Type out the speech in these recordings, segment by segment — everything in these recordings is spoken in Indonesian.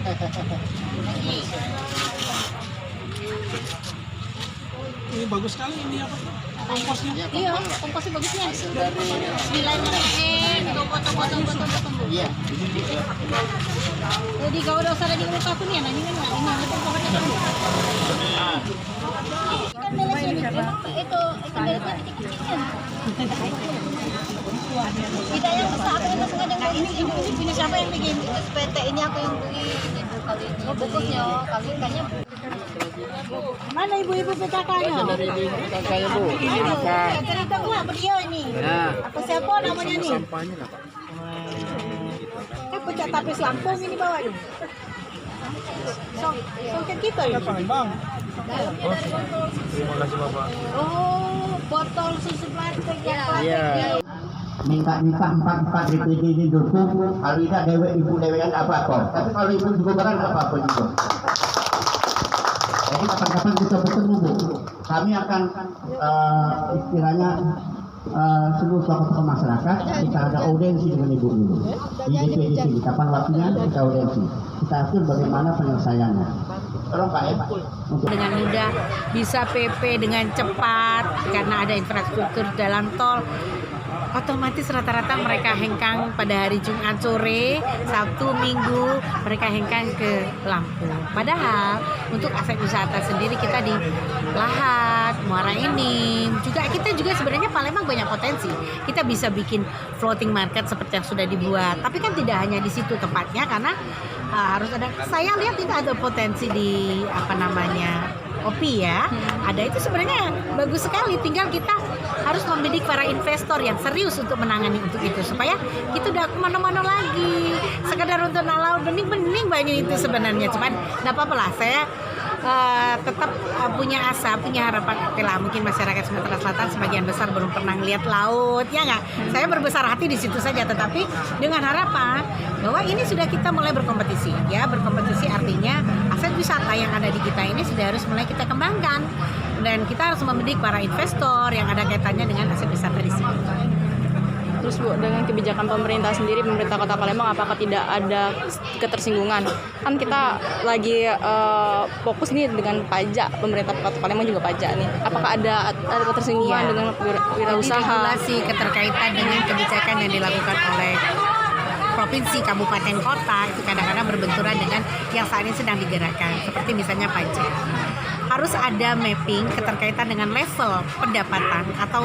Ini bagus sekali ini apa tuh? Komposnya. Iya, komposnya bagusnya. Bismillahirrahmanirrahim. Tunggu. Iya. Jadi kalau udah usah di muka aku nih, nanya ini itu pokoknya tunggu. Kan melesnya nih, itu melesnya kecil-kecil. Tidak yang besar, aku yang sengaja nggak ini siapa yang bikin PT ini aku yang beli kali ini. Oh bungkusnya kali kayaknya. Mana ibu-ibu PKK-nya? Dari ibu kakaknya Bu. Ini apa? Cerita gua beliau ini. Nah. Apa siapa namanya nih? Sampahnya apa? Pecah tapis Lampung ini bawah nih. Songket kita ya. Palembang. Terima kasih Bapak. Oh, botol susu plastik ya. Iya. Minta empat DPD ini dukung, kalau tidak ibu-dewean apa-apa. Tapi kalau ibu juga barang apa-apa juga. Jadi kapan-kapan kita bertemu Bu. Kami akan istilahnya seluruh tokoh-tokoh masyarakat kita ada audiensi dengan ibu dulu di DPD sini. Kapan waktunya kita audiensi. Kita atur bagaimana penyelesaiannya. Tolong Pak ya Pak. Dengan mudah bisa PP dengan cepat karena ada infrastruktur jalan tol. Otomatis rata-rata mereka hengkang pada hari Jumat sore, Sabtu, Minggu, mereka hengkang ke Lampung. Padahal untuk aspek wisata sendiri kita di Lahat, Muara Enim, kita juga sebenarnya Palembang banyak potensi. Kita bisa bikin floating market seperti yang sudah dibuat. Tapi kan tidak hanya di situ tempatnya karena harus ada. Saya lihat itu ada potensi di OPI ya. Ada itu sebenarnya bagus sekali. Tinggal kita harus membidik para investor yang serius untuk menangani untuk itu supaya kita udah kemana-mana lagi. Sekedar untuk nalau bening-bening banyak itu sebenarnya. Cuman nggak apa-apa lah. Saya tetap punya asa, punya harapan. Oke lah, mungkin masyarakat Sumatera Selatan sebagian besar belum pernah lihat laut, ya nggak? Saya berbesar hati di situ saja, tetapi dengan harapan bahwa ini sudah kita mulai berkompetisi, ya berkompetisi artinya aset wisata yang ada di kita ini sudah harus mulai kita kembangkan dan kita harus membidik para investor yang ada kaitannya dengan aset wisata di sini. Terus Bu, dengan kebijakan pemerintah sendiri, pemerintah Kota Palembang, apakah tidak ada ketersinggungan? Kan kita lagi fokus nih dengan pajak, pemerintah Kota Palembang juga pajak nih. Apakah ada ketersinggungan dengan wirausaha? Regulasi keterkaitan dengan kebijakan yang dilakukan oleh provinsi, kabupaten, kota itu kadang-kadang berbenturan dengan yang saat ini sedang digerakkan. Seperti misalnya pajak. Harus ada mapping keterkaitan dengan level pendapatan atau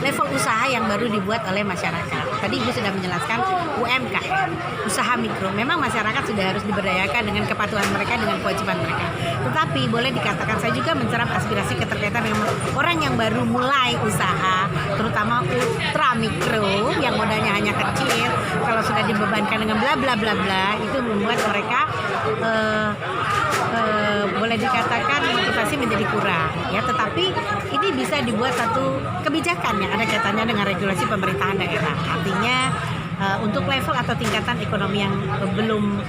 level usaha yang baru dibuat oleh masyarakat. Tadi Ibu sudah menjelaskan UMKM, usaha mikro. Memang masyarakat sudah harus diberdayakan dengan kepatuhan mereka, dengan kewajiban mereka. Tetapi boleh dikatakan saya juga mencerap aspirasi keterkaitan dengan orang yang baru mulai usaha, terutama ultra mikro yang modalnya hanya kecil. Kalau sudah dibebankan dengan bla bla bla bla, itu membuat mereka boleh dikatakan motivasi menjadi kurang ya, tetapi ini bisa dibuat satu kebijakan yang ada kaitannya dengan regulasi pemerintahan daerah. Artinya untuk level atau tingkatan ekonomi yang belum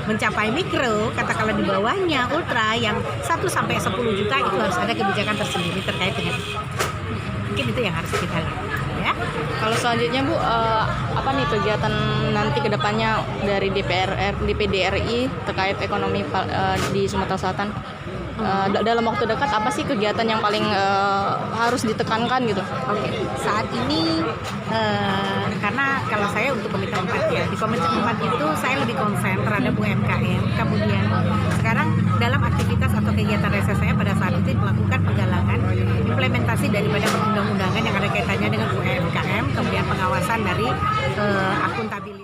mencapai mikro, katakanlah di bawahnya ultra yang 1 sampai 10 juta itu harus ada kebijakan tersendiri terkait dengan itu. Mungkin itu yang harus kita lakukan ya. Kalau selanjutnya Bu, apa nih kegiatan nanti kedepannya dari DPD RI terkait ekonomi di Sumatera Selatan? Dalam waktu dekat apa sih kegiatan yang paling harus ditekankan gitu? Oke, saat ini karena kalau saya untuk komite 4 ya, di komite 4 itu saya lebih konsen terhadap UMKM. Kemudian sekarang dalam aktivitas atau kegiatan reses saya pada saat itu melakukan penggalangan implementasi daripada perundang-undangan yang ada kaitannya dengan UMKM, kemudian pengawasan dari akuntabilitas.